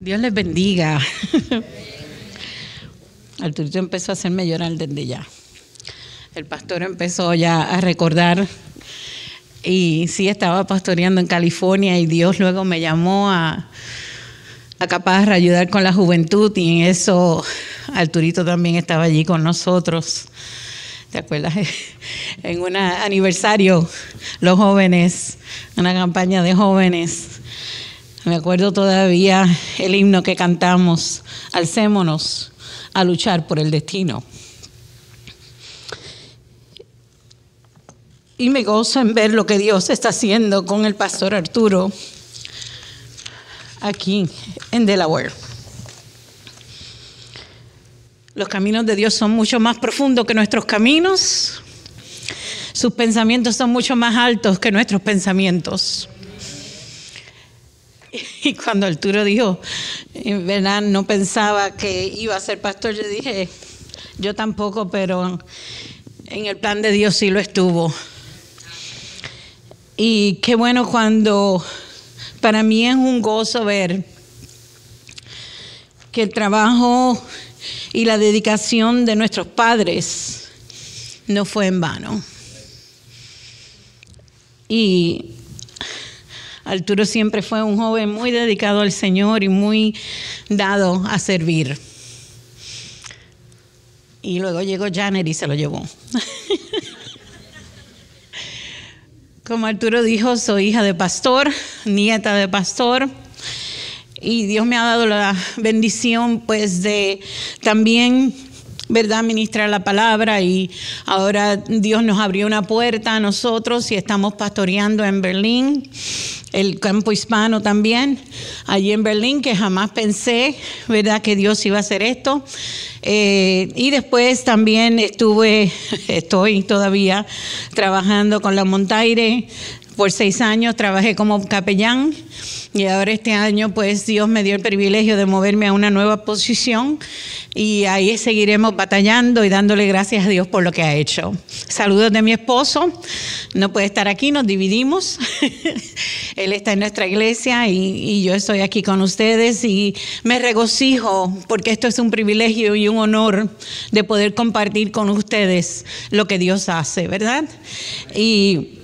Dios les bendiga. Arturito empezó a hacerme llorar desde ya. El pastor empezó ya a recordar, y sí, estaba pastoreando en California, y Dios luego me llamó a Caparra a ayudar con la juventud, y en eso Arturito también estaba allí con nosotros. ¿Te acuerdas? En un aniversario, los jóvenes, una campaña de jóvenes. Me acuerdo todavía el himno que cantamos: alcémonos a luchar por el destino. Y me gozo en ver lo que Dios está haciendo con el pastor Arturo aquí en Delaware. Los caminos de Dios son mucho más profundos que nuestros caminos. Sus pensamientos son mucho más altos que nuestros pensamientos. Y cuando Arturo dijo, en verdad no pensaba que iba a ser pastor, yo dije, yo tampoco, pero en el plan de Dios sí lo estuvo. Y qué bueno cuando, para mí es un gozo ver que el trabajo y la dedicación de nuestros padres no fue en vano. Y Arturo siempre fue un joven muy dedicado al Señor y muy dado a servir. Y luego llegó Janet y se lo llevó. Como Arturo dijo, soy hija de pastor, nieta de pastor. Y Dios me ha dado la bendición, pues, de también, ¿verdad?, ministrar la palabra. Y ahora Dios nos abrió una puerta a nosotros y estamos pastoreando en Berlín, el campo hispano también, allí en Berlín, que jamás pensé, ¿verdad?, que Dios iba a hacer esto. Y después también estoy todavía trabajando con la Montaire. Por 6 años trabajé como capellán, y ahora este año pues Dios me dio el privilegio de moverme a una nueva posición, y ahí seguiremos batallando y dándole gracias a Dios por lo que ha hecho. Saludos de mi esposo, no puede estar aquí, nos dividimos. Él está en nuestra iglesia y yo estoy aquí con ustedes, y me regocijo porque esto es un privilegio y un honor de poder compartir con ustedes lo que Dios hace, ¿verdad? Y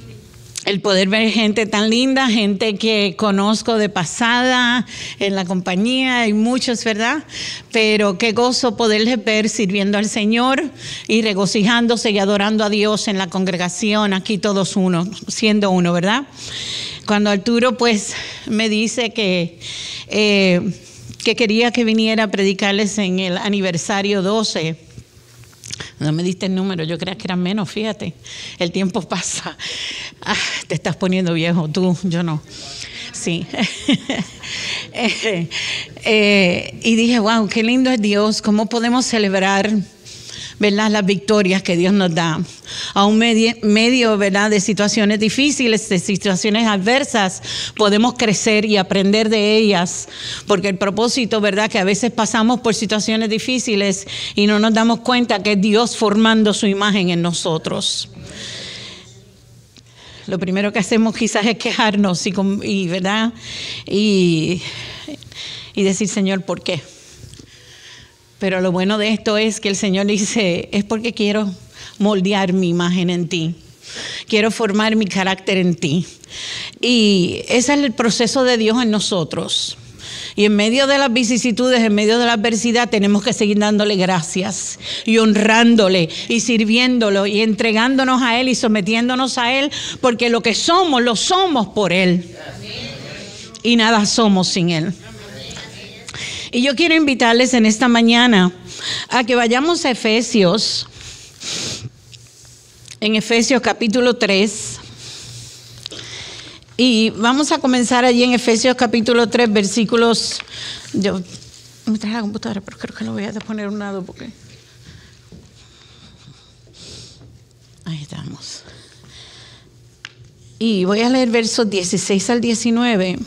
el poder ver gente tan linda, gente que conozco de pasada en la compañía, hay muchos, ¿verdad? Pero qué gozo poderles ver sirviendo al Señor y regocijándose y adorando a Dios en la congregación, aquí todos uno, siendo uno, ¿verdad? Cuando Arturo pues me dice que quería que viniera a predicarles en el aniversario 12, no me diste el número, yo creía que eran menos, fíjate, el tiempo pasa. Te estás poniendo viejo, tú, yo no. Sí. Y dije, wow, qué lindo es Dios, cómo podemos celebrar, ¿verdad?, las victorias que Dios nos da. A un medio, ¿verdad?, de situaciones difíciles, de situaciones adversas, podemos crecer y aprender de ellas, porque el propósito, ¿verdad?, que a veces pasamos por situaciones difíciles y no nos damos cuenta que es Dios formando su imagen en nosotros. Lo primero que hacemos quizás es quejarnos y ¿verdad?, y decir, Señor, ¿por qué? Pero lo bueno de esto es que el Señor dice, es porque quiero moldear mi imagen en ti. Quiero formar mi carácter en ti. Y ese es el proceso de Dios en nosotros. Y en medio de las vicisitudes, en medio de la adversidad, tenemos que seguir dándole gracias y honrándole y sirviéndolo y entregándonos a Él y sometiéndonos a Él, porque lo que somos, lo somos por Él. Y nada somos sin Él. Y yo quiero invitarles en esta mañana a que vayamos a Efesios, en Efesios capítulo 3. Y vamos a comenzar allí en Efesios capítulo 3, versículos. Yo me traje la computadora, pero creo que lo voy a poner a un lado porque. Ahí estamos. Y voy a leer versos 16 al 19.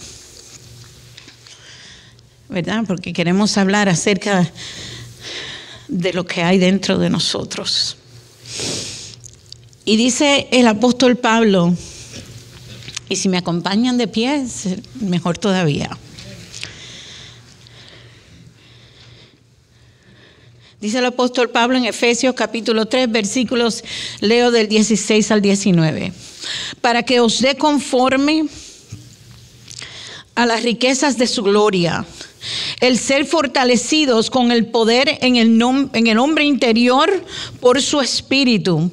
¿Verdad? Porque queremos hablar acerca de lo que hay dentro de nosotros. Y dice el apóstol Pablo, y si me acompañan de pie, mejor todavía. Dice el apóstol Pablo en Efesios capítulo 3, versículos, leo del 16 al 19. Para que os dé conforme a las riquezas de su gloria, el ser fortalecidos con el poder en el hombre interior por su espíritu,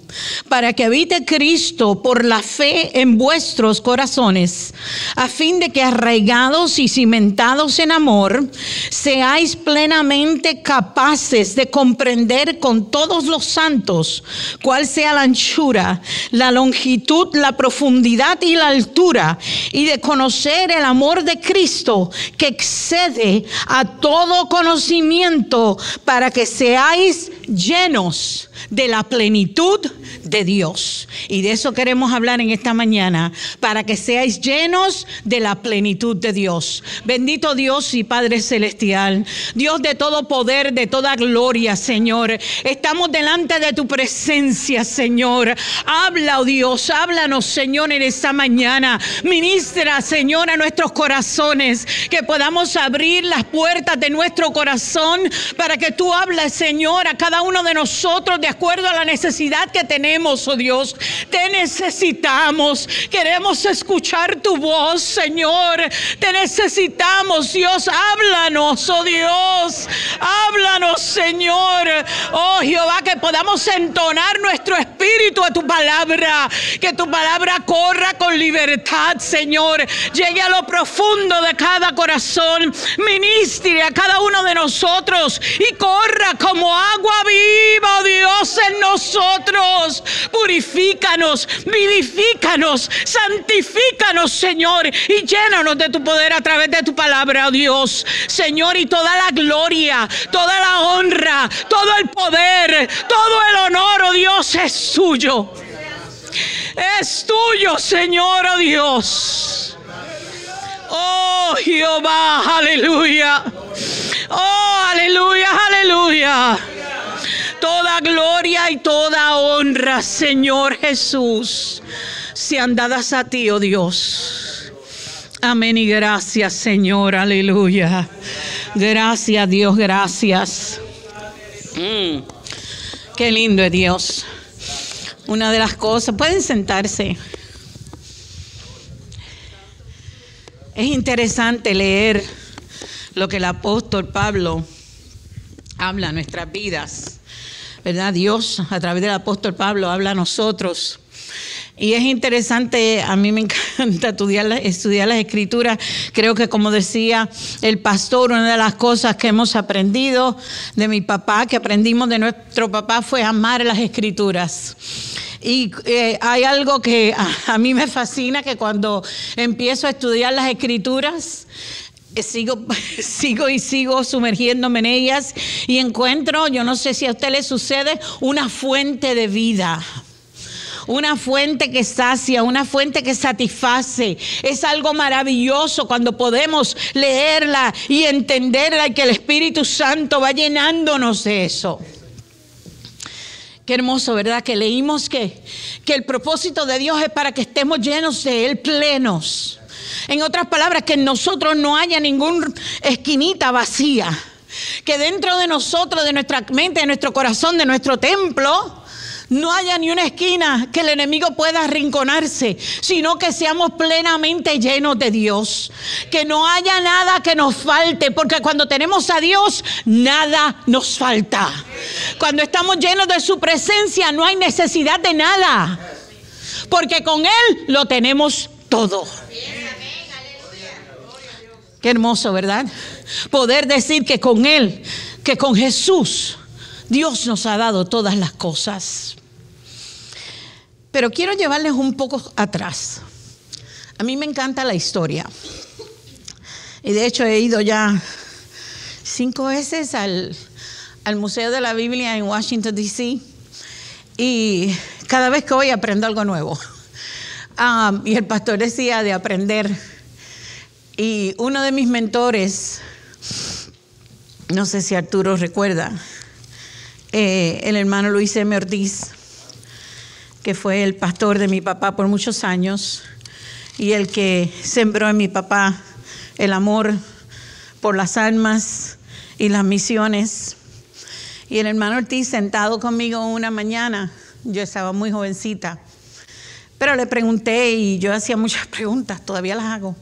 para que habite Cristo por la fe en vuestros corazones, a fin de que arraigados y cimentados en amor, seáis plenamente capaces de comprender con todos los santos cuál sea la anchura, la longitud, la profundidad y la altura, y de conocer el amor de Cristo que excede a todo conocimiento, para que seáis llenos de la plenitud de Dios. Y de eso queremos hablar en esta mañana, para que seáis llenos de la plenitud de Dios. Bendito Dios y Padre Celestial, Dios de todo poder, de toda gloria, Señor. Estamos delante de tu presencia, Señor. Habla, oh Dios, háblanos, Señor, en esta mañana. Ministra, Señor, a nuestros corazones, que podamos abrir las puertas de nuestro corazón para que tú hables, Señor, a cada uno de nosotros de acuerdo a la necesidad que tenemos, oh Dios. Te necesitamos, queremos escuchar tu voz, Señor. Te necesitamos, Dios. Háblanos, oh Dios. Háblanos, Señor. Oh Jehová, que podamos entonar nuestro espíritu a tu palabra, que tu palabra corra con libertad, Señor. Llegue a lo profundo de cada corazón, ministre a cada uno de nosotros y corra como agua viva, oh Dios, en nosotros. Purifícanos, vivifícanos, santifícanos, Señor, y llénanos de tu poder a través de tu palabra, oh Dios. Señor, y toda la gloria, toda la honra, todo el poder, todo el honor, oh Dios, es tuyo. Es tuyo, Señor, oh Dios. Oh Jehová, aleluya. Oh, aleluya, aleluya. Toda gloria y toda honra, Señor Jesús, sean dadas a ti, oh Dios. Amén y gracias, Señor, aleluya. Gracias, Dios, gracias. Qué lindo es Dios. Una de las cosas, pueden sentarse. Es interesante leer lo que el apóstol Pablo habla en nuestras vidas, ¿verdad? Dios a través del apóstol Pablo habla a nosotros. Y es interesante, a mí me encanta estudiar las escrituras. Creo que, como decía el pastor, una de las cosas que hemos aprendido de mi papá, que aprendimos de nuestro papá, fue amar las escrituras. Y hay algo que a mí me fascina, que cuando empiezo a estudiar las escrituras, sigo sumergiéndome en ellas y encuentro, yo no sé si a usted le sucede, una fuente de vida. Una fuente que sacia, una fuente que satisface. Es algo maravilloso cuando podemos leerla y entenderla, y que el Espíritu Santo va llenándonos de eso. Qué hermoso, ¿verdad? Que leímos que el propósito de Dios es para que estemos llenos de Él, plenos. En otras palabras, que en nosotros no haya ninguna esquinita vacía. Que dentro de nosotros, de nuestra mente, de nuestro corazón, de nuestro templo, no haya ni una esquina que el enemigo pueda arrinconarse, sino que seamos plenamente llenos de Dios. Que no haya nada que nos falte, porque cuando tenemos a Dios, nada nos falta. Cuando estamos llenos de su presencia, no hay necesidad de nada, porque con Él lo tenemos todo. Qué hermoso, ¿verdad? Poder decir que con Él, que con Jesús, Dios nos ha dado todas las cosas. Pero quiero llevarles un poco atrás. A mí me encanta la historia. Y de hecho he ido ya 5 veces al Museo de la Biblia en Washington, D.C. Y cada vez que voy aprendo algo nuevo. Y el pastor decía de aprender. Y uno de mis mentores, no sé si Arturo recuerda, el hermano Luis M. Ortiz, que fue el pastor de mi papá por muchos años y el que sembró en mi papá el amor por las almas y las misiones. Y el hermano Ortiz sentado conmigo una mañana, yo estaba muy jovencita, pero le pregunté, y yo hacía muchas preguntas, todavía las hago.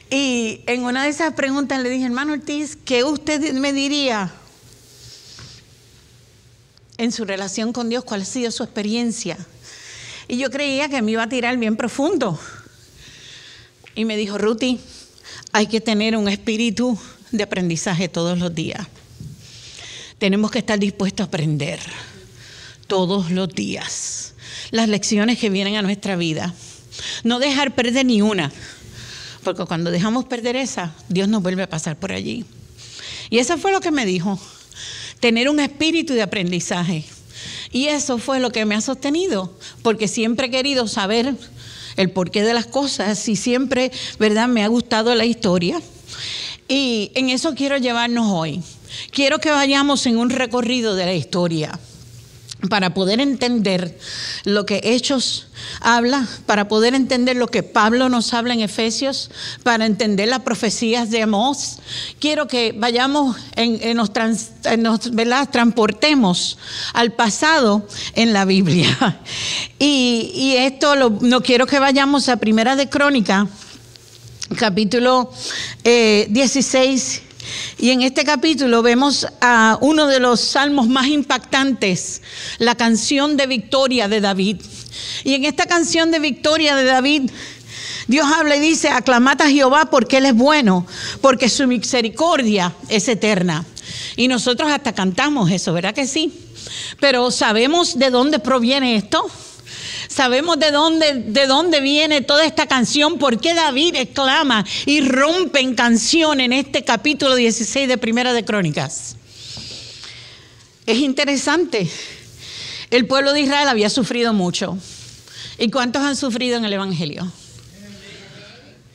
Y en una de esas preguntas le dije, hermano Ortiz, ¿qué usted me diría en su relación con Dios? ¿Cuál ha sido su experiencia? Y yo creía que me iba a tirar bien profundo. Y me dijo, Ruthie, hay que tener un espíritu de aprendizaje todos los días. Tenemos que estar dispuestos a aprender todos los días las lecciones que vienen a nuestra vida. No dejar perder ni una, porque cuando dejamos perder esa, Dios nos vuelve a pasar por allí. Y eso fue lo que me dijo, tener un espíritu de aprendizaje. Y eso fue lo que me ha sostenido, porque siempre he querido saber el porqué de las cosas y siempre, ¿verdad?, me ha gustado la historia. Y en eso quiero llevarnos hoy. Quiero que vayamos en un recorrido de la historia para poder entender lo que Hechos habla, para poder entender lo que Pablo nos habla en Efesios, para entender las profecías de Amós. Quiero que vayamos, ¿verdad?, transportemos al pasado en la Biblia. Y esto no quiero que vayamos a Primera de Crónicas, capítulo 16. Y en este capítulo vemos a uno de los salmos más impactantes, la canción de victoria de David. Y en esta canción de victoria de David, Dios habla y dice, aclamad a Jehová porque Él es bueno, porque su misericordia es eterna. Y nosotros hasta cantamos eso, ¿verdad que sí? Pero ¿sabemos de dónde proviene esto? Sabemos de dónde viene toda esta canción, por qué David exclama y rompe en canción en este capítulo 16 de Primera de Crónicas. Es interesante. El pueblo de Israel había sufrido mucho. ¿Y cuántos han sufrido en el Evangelio?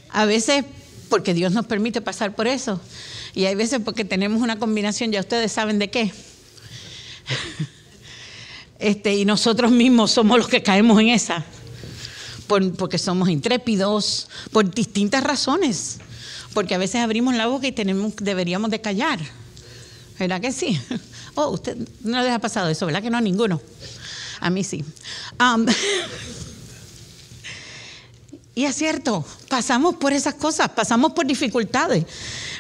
A veces porque Dios nos permite pasar por eso. Y hay veces porque tenemos una combinación, ya ustedes saben de qué. Y nosotros mismos somos los que caemos en esa, porque somos intrépidos, por distintas razones, porque a veces abrimos la boca y deberíamos de callar, ¿verdad que sí? Oh, usted no les ha pasado eso, ¿verdad que no? A ninguno. A mí sí. Y es cierto, pasamos por esas cosas, pasamos por dificultades,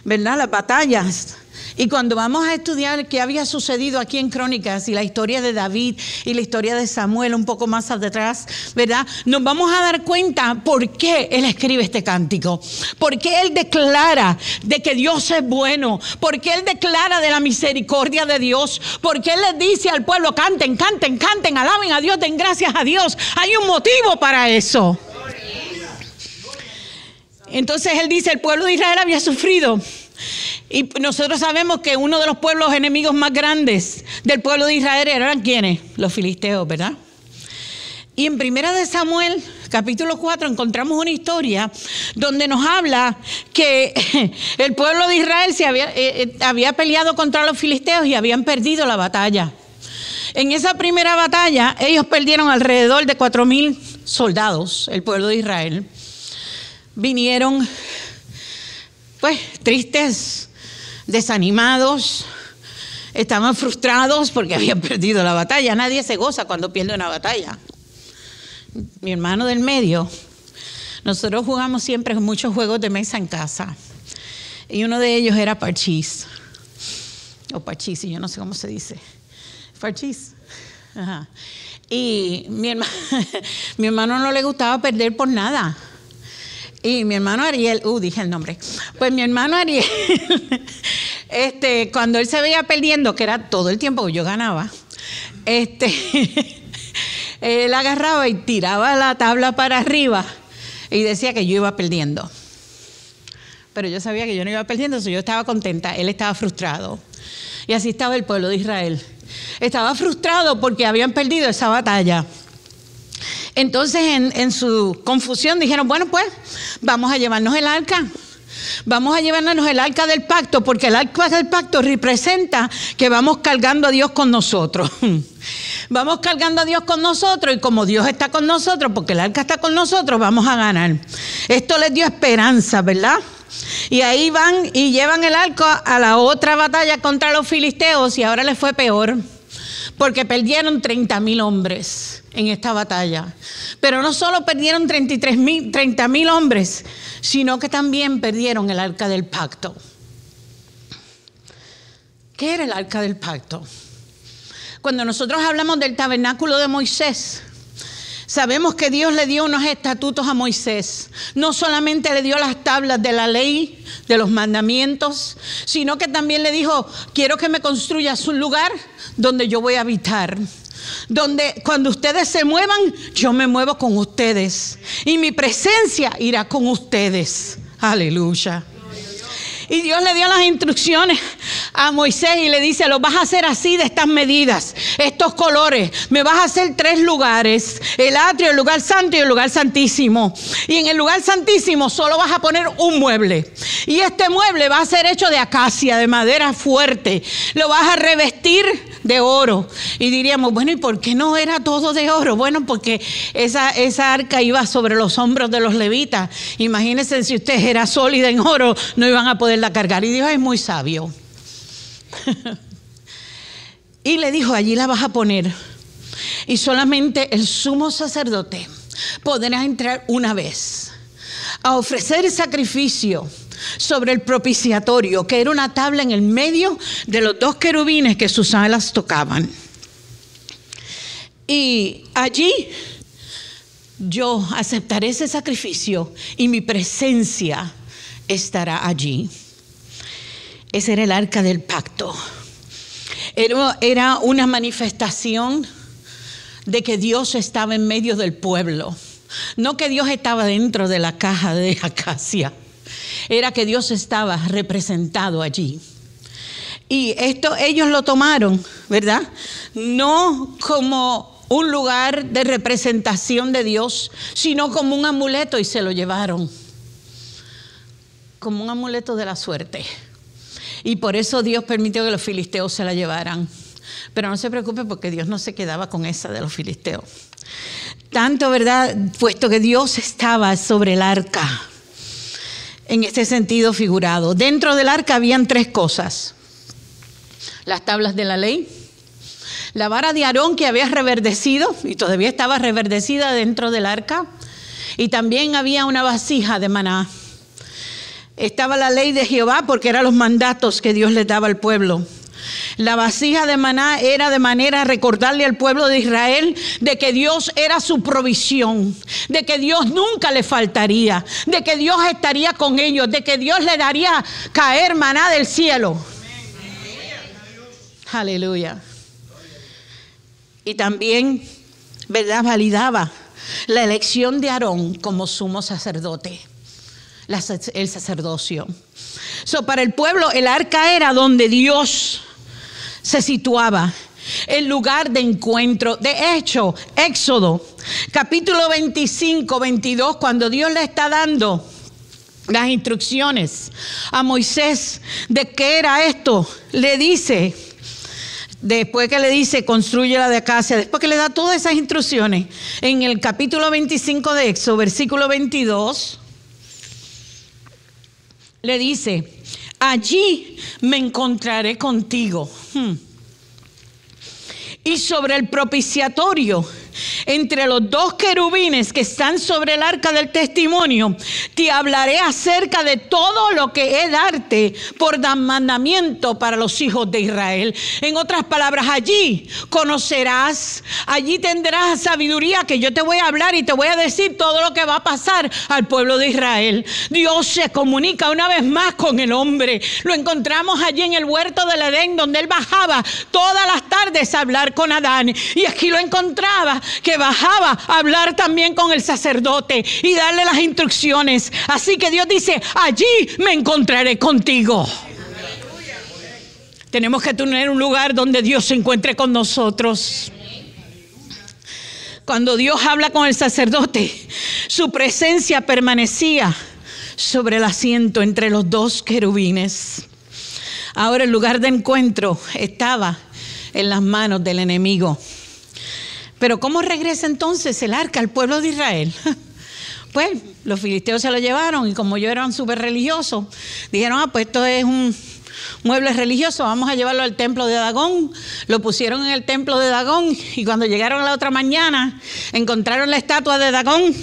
¿verdad? Las batallas. Y cuando vamos a estudiar qué había sucedido aquí en Crónicas y la historia de David y la historia de Samuel un poco más atrás, ¿verdad?, nos vamos a dar cuenta por qué él escribe este cántico, por qué él declara de que Dios es bueno, por qué él declara de la misericordia de Dios, por qué él les dice al pueblo, canten, canten, canten, alaben a Dios, den gracias a Dios. Hay un motivo para eso. Entonces él dice, el pueblo de Israel había sufrido. Y nosotros sabemos que uno de los pueblos enemigos más grandes del pueblo de Israel eran ¿quiénes? Los filisteos, ¿verdad? Y en Primera de Samuel, capítulo 4, encontramos una historia donde nos habla que el pueblo de Israel había peleado contra los filisteos y habían perdido la batalla. En esa primera batalla, ellos perdieron alrededor de 4,000 soldados, el pueblo de Israel. Vinieron, pues, tristes, desanimados, estaban frustrados porque habían perdido la batalla. Nadie se goza cuando pierde una batalla. Mi hermano del medio, nosotros jugamos siempre muchos juegos de mesa en casa. Y uno de ellos era parchís. O parchís, yo no sé cómo se dice. Parchís. Ajá. Y mi hermano no le gustaba perder por nada. Y mi hermano Ariel, dije el nombre. Pues mi hermano Ariel, cuando él se veía perdiendo, que era todo el tiempo que yo ganaba, él agarraba y tiraba la tabla para arriba y decía que yo iba perdiendo. Pero yo sabía que yo no iba perdiendo, yo estaba contenta, él estaba frustrado. Y así estaba el pueblo de Israel. Estaba frustrado porque habían perdido esa batalla. Entonces en su confusión dijeron, bueno, pues vamos a llevarnos el arca. Vamos a llevarnos el arca del pacto, porque el arca del pacto representa que vamos cargando a Dios con nosotros. Vamos cargando a Dios con nosotros, y como Dios está con nosotros, porque el arca está con nosotros, vamos a ganar. Esto les dio esperanza, ¿verdad? Y ahí van y llevan el arca a la otra batalla contra los filisteos y ahora les fue peor, porque perdieron 30,000 hombres en esta batalla. Pero no solo perdieron 30,000 hombres, sino que también perdieron el arca del pacto. ¿Qué era el arca del pacto? Cuando nosotros hablamos del tabernáculo de Moisés, sabemos que Dios le dio unos estatutos a Moisés. No solamente le dio las tablas de la ley, de los mandamientos, sino que también le dijo: quiero que me construyas un lugar donde yo voy a habitar. Donde cuando ustedes se muevan, yo me muevo con ustedes. Y mi presencia irá con ustedes. Aleluya. Y Dios le dio las instrucciones a Moisés y le dice: lo vas a hacer así, de estas medidas, estos colores. Me vas a hacer 3 lugares: el atrio, el lugar santo y el lugar santísimo. Y en el lugar santísimo solo vas a poner un mueble. Y este mueble va a ser hecho de acacia, de madera fuerte. Lo vas a revestir de oro. Y diríamos: bueno, ¿y por qué no era todo de oro? Bueno, porque esa arca iba sobre los hombros de los levitas. Imagínense, si usted era sólida en oro, no iban a poderla cargar. Y Dios es muy sabio. Y le dijo: allí la vas a poner. Y solamente el sumo sacerdote podrá entrar una vez a ofrecer sacrificio sobre el propiciatorio, que era una tabla en el medio de los 2 querubines que sus alas tocaban. Y allí yo aceptaré ese sacrificio y mi presencia estará allí. Ese era el arca del pacto. Era una manifestación de que Dios estaba en medio del pueblo. No que Dios estaba dentro de la caja de acacia. Era que Dios estaba representado allí. Y esto ellos lo tomaron, ¿verdad? No como un lugar de representación de Dios, sino como un amuleto, y se lo llevaron. Como un amuleto de la suerte. Y por eso Dios permitió que los filisteos se la llevaran. Pero no se preocupe, porque Dios no se quedaba con esa de los filisteos. Tanto, ¿verdad? Puesto que Dios estaba sobre el arca. En este sentido figurado. Dentro del arca habían 3 cosas: las tablas de la ley, la vara de Aarón que había reverdecido y todavía estaba reverdecida dentro del arca, y también había una vasija de maná. Estaba la ley de Jehová, porque eran los mandatos que Dios les daba al pueblo. La vasija de maná era de manera a recordarle al pueblo de Israel de que Dios era su provisión, de que Dios nunca le faltaría, de que Dios estaría con ellos, de que Dios le daría caer maná del cielo. Aleluya. Y también, ¿verdad?, validaba la elección de Aarón como sumo sacerdote. El sacerdocio. Para el pueblo, el arca era donde Dios se situaba, el lugar de encuentro. De hecho, Éxodo, capítulo 25, 22, cuando Dios le está dando las instrucciones a Moisés de qué era esto, le dice, después que le dice: construye la de acacia, después que le da todas esas instrucciones, en el capítulo 25 de Éxodo, versículo 22, le dice: allí me encontraré contigo. Y sobre el propiciatorio, entre los 2 querubines que están sobre el arca del testimonio, te hablaré acerca de todo lo que he darte por mandamiento para los hijos de Israel. En otras palabras, allí conocerás, allí tendrás sabiduría, que yo te voy a hablar y te voy a decir todo lo que va a pasar al pueblo de Israel. Dios se comunica una vez más con el hombre. Lo encontramos allí en el huerto del Edén, donde él bajaba todas las tardes a hablar con Adán, y aquí lo encontraba que bajaba a hablar también con el sacerdote y darle las instrucciones. Así que Dios dice: allí me encontraré contigo. Tenemos que tener un lugar donde Dios se encuentre con nosotros. Cuando Dios habla con el sacerdote, su presencia permanecía sobre el asiento entre los 2 querubines. Ahora el lugar de encuentro estaba en las manos del enemigo. Pero ¿cómo regresa entonces el arca al pueblo de Israel? pues los filisteos se lo llevaron y como ellos eran súper religiosos, dijeron, pues esto es un mueble religioso, vamos a llevarlo al templo de Dagón. Lo pusieron en el templo de Dagón y cuando llegaron la otra mañana encontraron la estatua de Dagón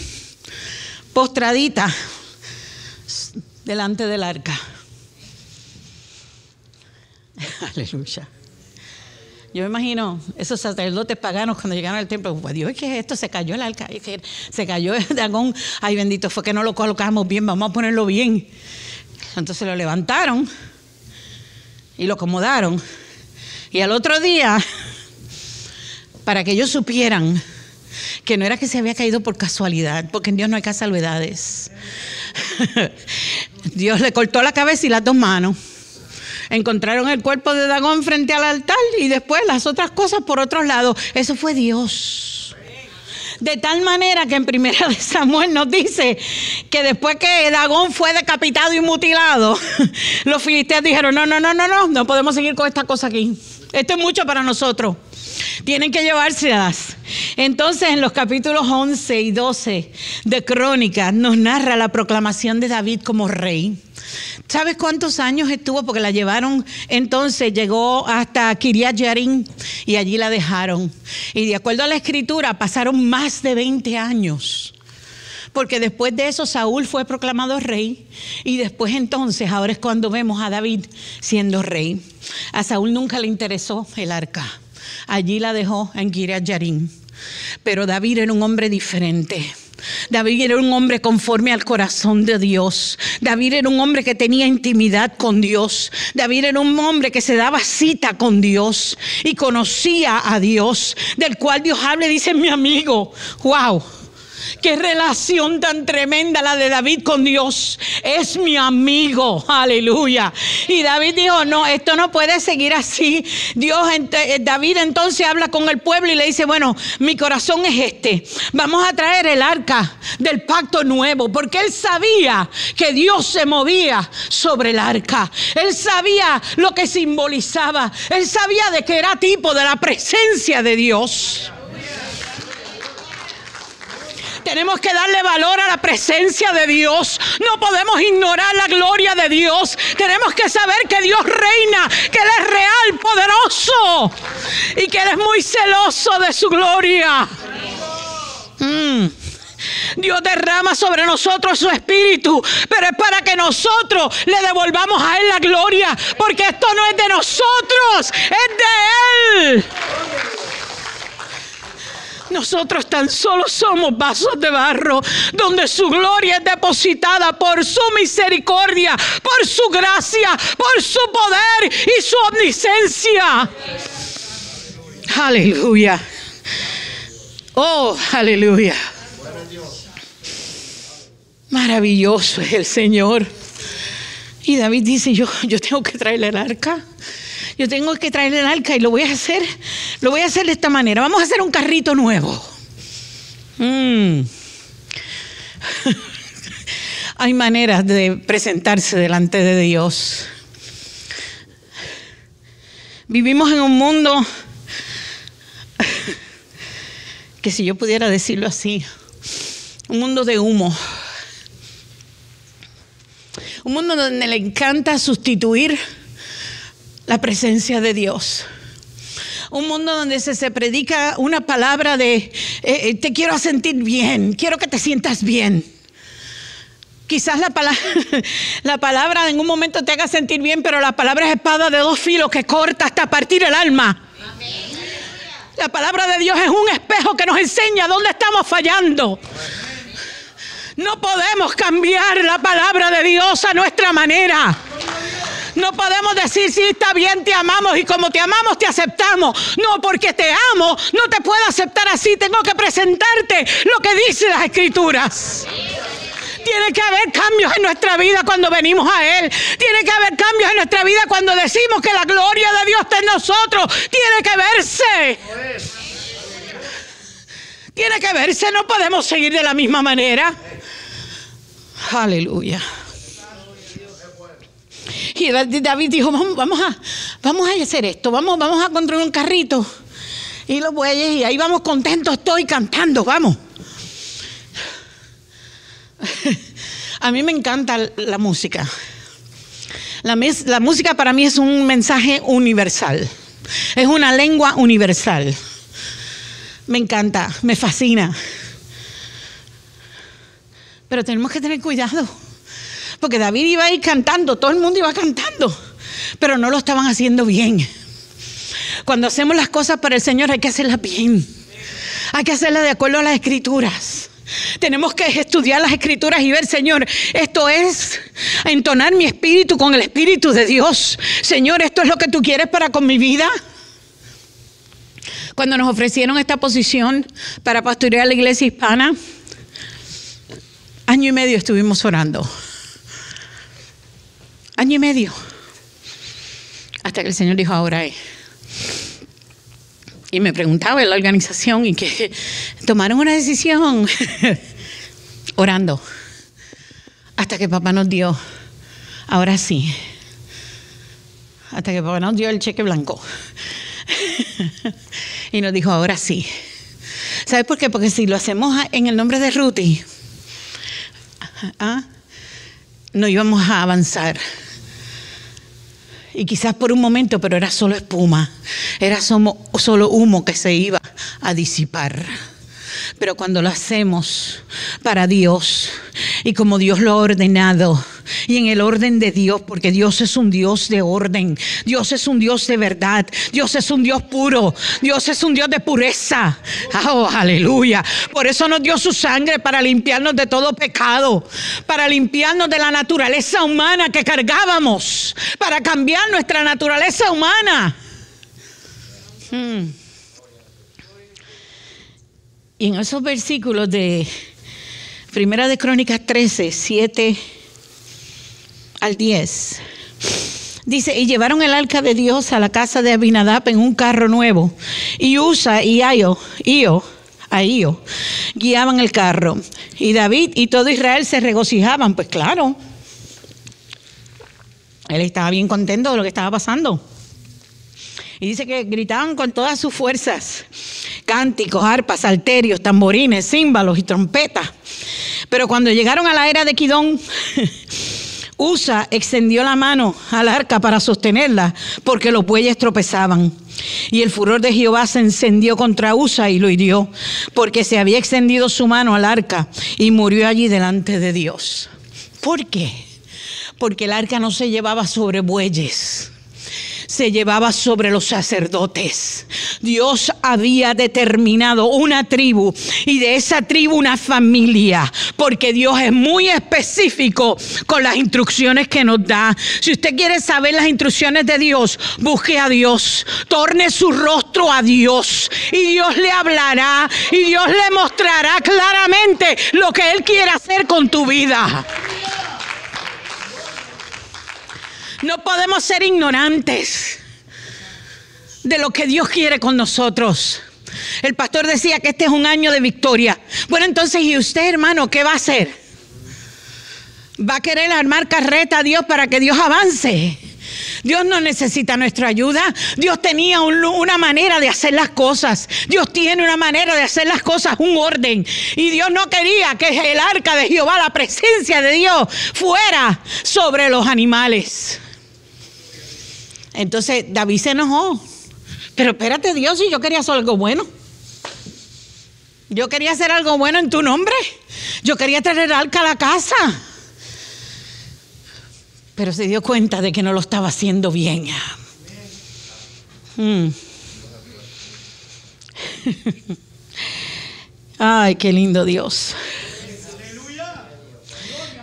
postradita delante del arca. Aleluya. Yo me imagino esos sacerdotes paganos cuando llegaron al templo, pues Dios, ¿qué es esto? Se cayó el arca, se cayó el Dagón. Ay, bendito, fue que no lo colocamos bien, vamos a ponerlo bien. Entonces lo levantaron y lo acomodaron. Y al otro día, para que ellos supieran que no era que se había caído por casualidad, porque en Dios no hay casualidades. Dios le cortó la cabeza y las 2 manos. Encontraron el cuerpo de Dagón frente al altar y después las otras cosas por otros lados. Eso fue Dios. De tal manera que en 1 Samuel nos dice que después que Dagón fue decapitado y mutilado, los filisteos dijeron, no podemos seguir con esta cosa aquí. Esto es mucho para nosotros. Tienen que llevárselas. Entonces en los capítulos 11 y 12 de Crónicas nos narra la proclamación de David como rey. ¿Sabes cuántos años estuvo? Porque la llevaron, entonces llegó hasta Kiriat Jearim y allí la dejaron. Y de acuerdo a la escritura pasaron más de 20 años. Porque después de eso Saúl fue proclamado rey y después entonces, ahora es cuando vemos a David siendo rey. A Saúl nunca le interesó el arca. Allí la dejó en Kiriat Jearim. Pero David era un hombre diferente. David era un hombre conforme al corazón de Dios. David era un hombre que tenía intimidad con Dios. David era un hombre que se daba cita con Dios y conocía a Dios, del cual Dios habla y dice, mi amigo. ¡Wow! Qué relación tan tremenda la de David con Dios. Es mi amigo, aleluya. Y David dijo, no, esto no puede seguir así. David entonces habla con el pueblo y le dice, bueno, mi corazón es este. Vamos a traer el arca del pacto nuevo, porque él sabía que Dios se movía sobre el arca. Él sabía lo que simbolizaba. Él sabía de que era tipo de la presencia de Dios. Tenemos que darle valor a la presencia de Dios. No podemos ignorar la gloria de Dios. Tenemos que saber que Dios reina, que Él es real, poderoso y que Él es muy celoso de su gloria. Dios derrama sobre nosotros su espíritu, pero es para que nosotros le devolvamos a Él la gloria, porque esto no es de nosotros, es de Él. Nosotros tan solo somos vasos de barro donde su gloria es depositada por su misericordia, por su gracia, por su poder y su omnisciencia. Aleluya. Oh, aleluya. Maravilloso es el Señor. Y David dice, yo tengo que traerle el arca. Yo tengo que traerle el arca y lo voy a hacer de esta manera. Vamos a hacer un carrito nuevo. Hay maneras de presentarse delante de Dios. Vivimos en un mundo que, si yo pudiera decirlo así, un mundo de humo. Un mundo donde le encanta sustituir la presencia de Dios. Un mundo donde se predica una palabra de te quiero sentir bien, quiero que te sientas bien. Quizás la palabra en un momento te haga sentir bien, pero la palabra es espada de 2 filos que corta hasta partir el alma. La palabra de Dios es un espejo que nos enseña dónde estamos fallando. No podemos cambiar la palabra de Dios a nuestra manera. No podemos decir, sí, está bien, te amamos y como te amamos te aceptamos. No, porque te amo, no te puedo aceptar así. Tengo que presentarte lo que dicen las Escrituras. Tiene que haber cambios en nuestra vida cuando venimos a Él. Tiene que haber cambios en nuestra vida cuando decimos que la gloria de Dios está en nosotros. Tiene que verse. Tiene que verse, no podemos seguir de la misma manera. Aleluya. Y David dijo, vamos a hacer esto, vamos a construir un carrito y los bueyes, y ahí vamos contentos, estoy cantando, vamos. A mí me encanta la música. La música para mí es un mensaje universal. Es una lengua universal. Me encanta, me fascina. Pero tenemos que tener cuidado. Porque David iba a ir cantando, todo el mundo iba cantando. Pero no lo estaban haciendo bien. Cuando hacemos las cosas para el Señor hay que hacerlas bien. Hay que hacerlas de acuerdo a las Escrituras. Tenemos que estudiar las Escrituras y ver, Señor, esto es entonar mi espíritu con el Espíritu de Dios. Señor, esto es lo que tú quieres para con mi vida. Cuando nos ofrecieron esta posición para pastorear la iglesia hispana, 1 año y medio estuvimos orando. 1 año y medio. Hasta que el Señor dijo, ahora es. Y me preguntaba en la organización y que tomaron una decisión orando. Hasta que papá nos dio, ahora sí. Hasta que papá nos dio el cheque blanco. Y nos dijo, ahora sí. ¿Sabes por qué? Porque si lo hacemos en el nombre de Ruthie, no íbamos a avanzar. Y quizás por un momento, pero era solo espuma. Era solo humo que se iba a disipar. Pero cuando lo hacemos para Dios y como Dios lo ha ordenado y en el orden de Dios, porque Dios es un Dios de orden, Dios es un Dios de verdad, Dios es un Dios puro, Dios es un Dios de pureza. Oh, aleluya. Por eso nos dio su sangre para limpiarnos de todo pecado, para limpiarnos de la naturaleza humana que cargábamos, para cambiar nuestra naturaleza humana. Y en esos versículos de Primera de Crónicas 13, 7 al 10, dice, y llevaron el arca de Dios a la casa de Abinadab en un carro nuevo, y Usa y Ahío guiaban el carro, y David y todo Israel se regocijaban. Pues claro, él estaba bien contento de lo que estaba pasando. Y dice que gritaban con todas sus fuerzas, cánticos, arpas, salterios, tamborines, címbalos y trompetas. Pero cuando llegaron a la era de Kidón, Usa extendió la mano al arca para sostenerla, porque los bueyes tropezaban. Y el furor de Jehová se encendió contra Usa y lo hirió, porque se había extendido su mano al arca y murió allí delante de Dios. ¿Por qué? Porque el arca no se llevaba sobre bueyes, se llevaba sobre los sacerdotes. Dios había determinado una tribu y de esa tribu una familia, porque Dios es muy específico con las instrucciones que nos da. Si usted quiere saber las instrucciones de Dios, busque a Dios, torne su rostro a Dios y Dios le hablará y Dios le mostrará claramente lo que Él quiere hacer con tu vida. No podemos ser ignorantes de lo que Dios quiere con nosotros. El pastor decía que este es un año de victoria. Bueno, entonces, ¿y usted, hermano, qué va a hacer? ¿Va a querer armar carreta a Dios para que Dios avance? Dios no necesita nuestra ayuda. Dios tenía una manera de hacer las cosas. Dios tiene una manera de hacer las cosas, un orden. Y Dios no quería que el arca de Jehová, la presencia de Dios, fuera sobre los animales. Entonces David se enojó. Pero espérate, Dios, si yo quería hacer algo bueno. Yo quería hacer algo bueno en tu nombre. Yo quería traer el arca a la casa. Pero se dio cuenta de que no lo estaba haciendo bien. Ay, qué lindo Dios.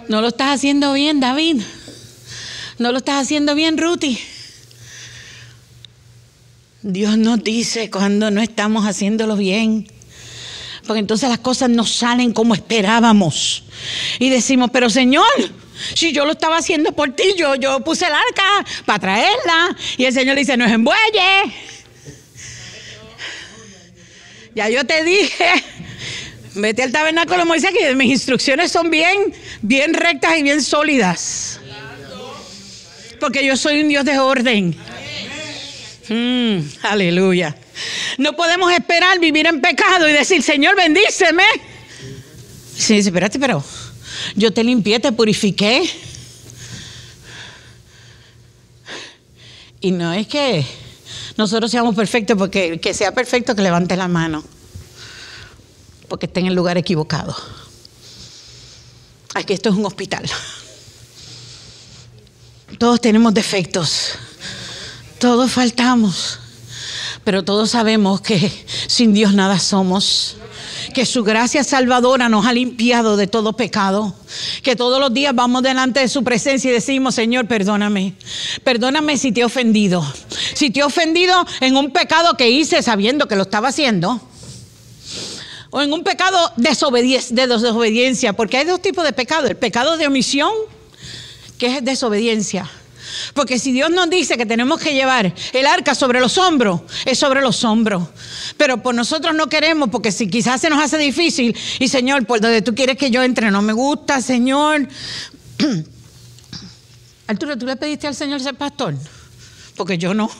No lo estás haciendo bien, David. No lo estás haciendo bien, Ruthie. Dios nos dice cuando no estamos haciéndolo bien, porque entonces las cosas no salen como esperábamos y decimos, pero Señor, si yo lo estaba haciendo por ti, yo puse el arca para traerla, y el Señor dice, no es en bueyes. Ya yo te dije, vete al tabernáculo de Moisés, que mis instrucciones son bien rectas y bien sólidas, porque yo soy un Dios de orden. Aleluya. No podemos esperar vivir en pecado y decir, Señor, bendíceme. Sí, espérate, pero yo te limpié, te purifiqué. Y no es que nosotros seamos perfectos, porque el que sea perfecto que levante la mano, porque está en el lugar equivocado. Aquí esto es un hospital. Todos tenemos defectos, todos faltamos, pero todos sabemos que sin Dios nada somos, que su gracia salvadora nos ha limpiado de todo pecado, que todos los días vamos delante de su presencia y decimos: Señor, perdóname, perdóname si te he ofendido en un pecado que hice sabiendo que lo estaba haciendo, o en un pecado de desobediencia, porque hay dos tipos de pecado: el pecado de omisión, que es desobediencia. Porque si Dios nos dice que tenemos que llevar el arca sobre los hombros, es sobre los hombros. Pero por nosotros no queremos, porque si quizás se nos hace difícil, y Señor, por donde tú quieres que yo entre no me gusta, Señor. Arturo, ¿tú le pediste al Señor ser pastor? Porque yo no.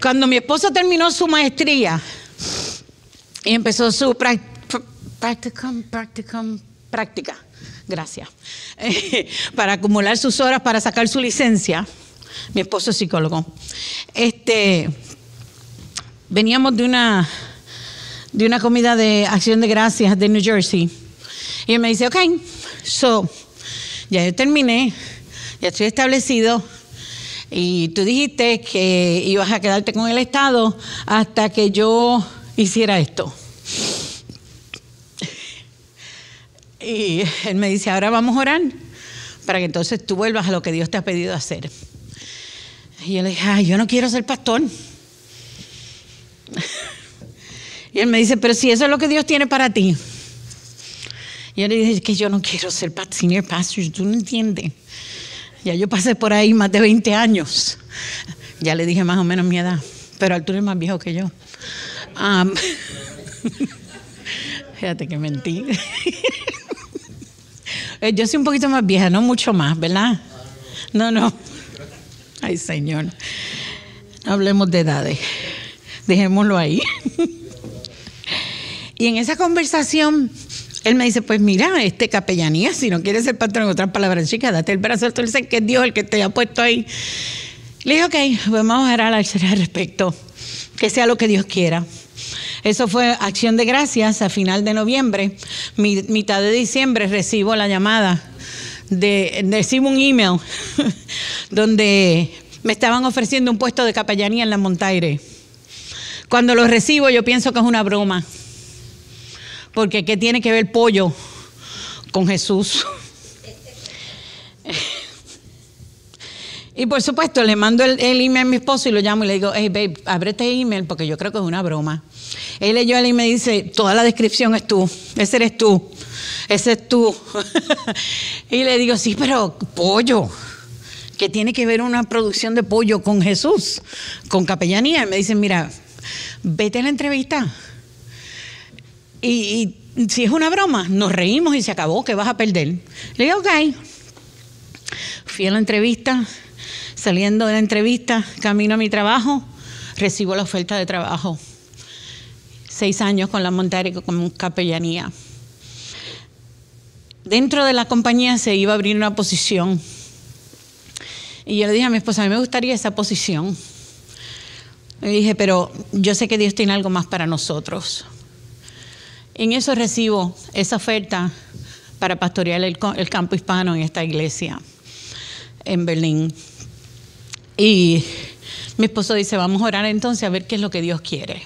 Cuando mi esposo terminó su maestría y empezó su práctica, gracias, para acumular sus horas para sacar su licencia. Mi esposo es psicólogo. Veníamos de una comida de acción de gracias de New Jersey, y él me dice: ok, ya yo terminé, ya estoy establecido, y tú dijiste que ibas a quedarte con el Estado hasta que yo hiciera esto. Y él me dice: ahora vamos a orar para que entonces tú vuelvas a lo que Dios te ha pedido hacer. Y yo le dije: ay, yo no quiero ser pastor. Y él me dice: pero si eso es lo que Dios tiene para ti. Y yo le dije: es que yo no quiero ser senior pastor, tú no entiendes. Ya yo pasé por ahí más de 20 años. Ya le dije más o menos mi edad, pero Arturo es más viejo que yo. Fíjate que mentí. Yo soy un poquito más vieja, no mucho más, ¿verdad? No. Ay, Señor. No hablemos de edades. Dejémoslo ahí. Y en esa conversación, él me dice: pues mira, capellanía, si no quieres ser pastor, en otras palabras, chica, date el brazo, tú dices que es Dios el que te ha puesto ahí. Le dije: ok, vamos a orar al respecto, que sea lo que Dios quiera. Eso fue acción de gracias a final de noviembre. Mitad de diciembre recibo la llamada, recibo un email donde me estaban ofreciendo un puesto de capellanía en la Montaire. Cuando lo recibo yo pienso que es una broma, porque ¿qué tiene que ver pollo con Jesús? Y por supuesto le mando el email a mi esposo y lo llamo y le digo: hey babe, abre este email porque yo creo que es una broma. Él leyó y me dice: toda la descripción es tú, ese eres tú, ese es tú. Y le digo: sí, pero pollo, ¿qué tiene que ver una producción de pollo con Jesús, con capellanía? Y me dicen: mira, vete a la entrevista y si es una broma, nos reímos y se acabó, que vas a perder. Le digo: ok. Fui a la entrevista. Saliendo de la entrevista, camino a mi trabajo, recibo la oferta de trabajo. 6 años con la Montaire como capellanía. Dentro de la compañía se iba a abrir una posición. Y yo le dije a mi esposa: a mí me gustaría esa posición. Le dije: pero yo sé que Dios tiene algo más para nosotros. En eso recibo esa oferta para pastorear el campo hispano en esta iglesia en Berlín. Y mi esposo dice: vamos a orar entonces a ver qué es lo que Dios quiere.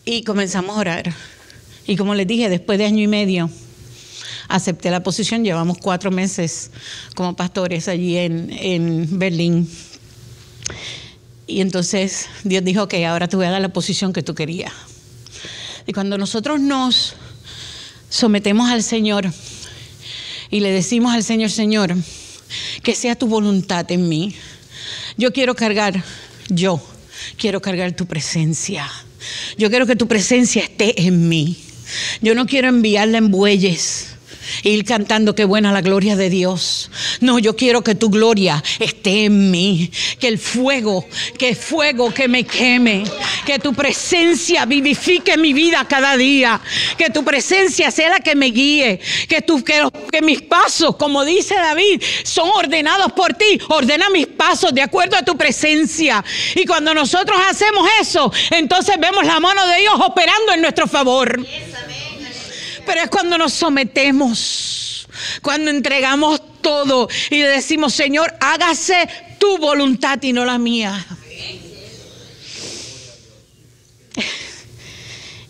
Y comenzamos a orar. Y como les dije, después de 1 año y medio acepté la posición. Llevamos 4 meses como pastores allí en Berlín. Y entonces Dios dijo: ok, ahora te voy a dar la posición que tú querías. Y cuando nosotros nos sometemos al Señor y le decimos al Señor: Señor, que sea tu voluntad en mí. Yo quiero cargar tu presencia. Yo quiero que tu presencia esté en mí. Yo no quiero enviarla en bueyes. e ir cantando qué buena la gloria de Dios. No, yo quiero que tu gloria esté en mí, que el fuego que me queme, que tu presencia vivifique mi vida cada día, que tu presencia sea la que me guíe, que mis pasos, como dice David, son ordenados por ti. Ordena mis pasos de acuerdo a tu presencia. Y cuando nosotros hacemos eso, entonces vemos la mano de Dios operando en nuestro favor. Pero es cuando nos sometemos, cuando entregamos todo y le decimos: Señor, hágase tu voluntad y no la mía.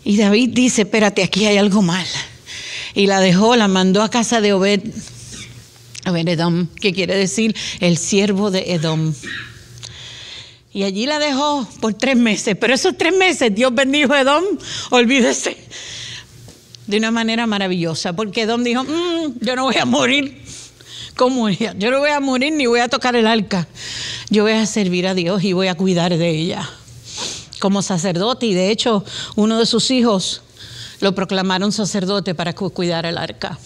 Y David dice: espérate, aquí hay algo mal. Y la dejó, la mandó a casa de Obed-Edom, que quiere decir el siervo de Edom. Y allí la dejó por 3 meses. Pero esos 3 meses Dios bendijo a Edom, olvídese, de una manera maravillosa. Porque Edom dijo: yo no voy a morir como ella. Yo no voy a morir ni voy a tocar el arca. Yo voy a servir a Dios y voy a cuidar de ella como sacerdote. Y de hecho, uno de sus hijos lo proclamaron sacerdote para cuidar el arca.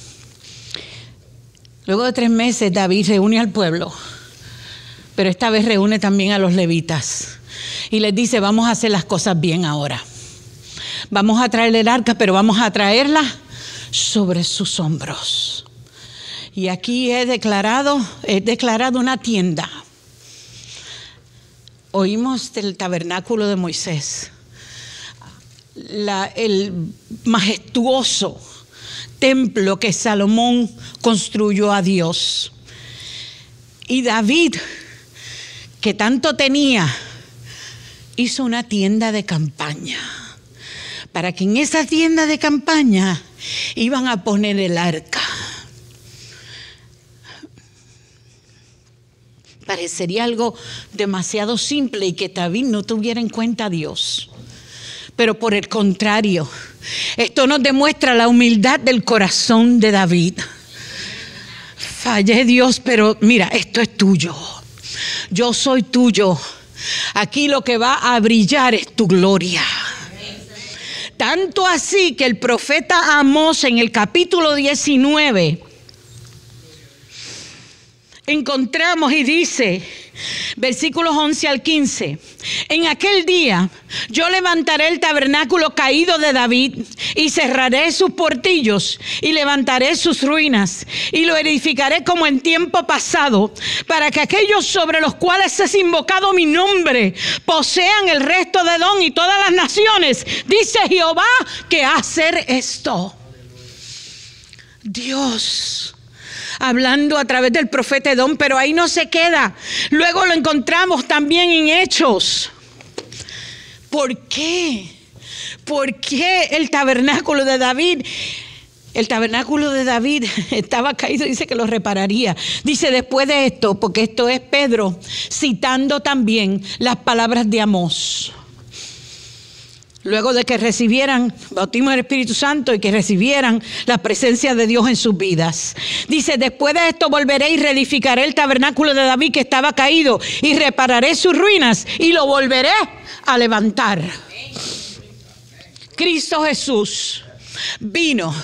Luego de 3 meses, David reúne al pueblo, pero esta vez reúne también a los levitas y les dice: vamos a hacer las cosas bien ahora. Vamos a traer el arca, pero vamos a traerla sobre sus hombros. Y aquí he declarado una tienda. Oímos del tabernáculo de Moisés, el majestuoso templo que Salomón construyó a Dios. Y David, que tanto tenía, hizo una tienda de campaña, para que en esa tienda de campaña iban a poner el arca. Parecería algo demasiado simple y que David no tuviera en cuenta a Dios. Pero por el contrario, esto nos demuestra la humildad del corazón de David. Fallé, Dios, pero mira, esto es tuyo. Yo soy tuyo. Aquí lo que va a brillar es tu gloria. Tanto así que el profeta Amós, en el capítulo 19, encontramos y dice, versículos 11 al 15: en aquel día yo levantaré el tabernáculo caído de David y cerraré sus portillos y levantaré sus ruinas y lo edificaré como en tiempo pasado, para que aquellos sobre los cuales es invocado mi nombre posean el resto de Edom y todas las naciones. Dice Jehová que hacer esto. Dios hablando a través del profeta Edom, pero ahí no se queda. Luego lo encontramos también en Hechos. ¿Por qué? ¿Por qué el tabernáculo de David? El tabernáculo de David estaba caído, dice que lo repararía. Dice después de esto, porque esto es Pedro citando también las palabras de Amós. Luego de que recibieran bautismo del Espíritu Santo y que recibieran la presencia de Dios en sus vidas. Dice, después de esto volveré y reedificaré el tabernáculo de David que estaba caído y repararé sus ruinas y lo volveré a levantar. Cristo Jesús vino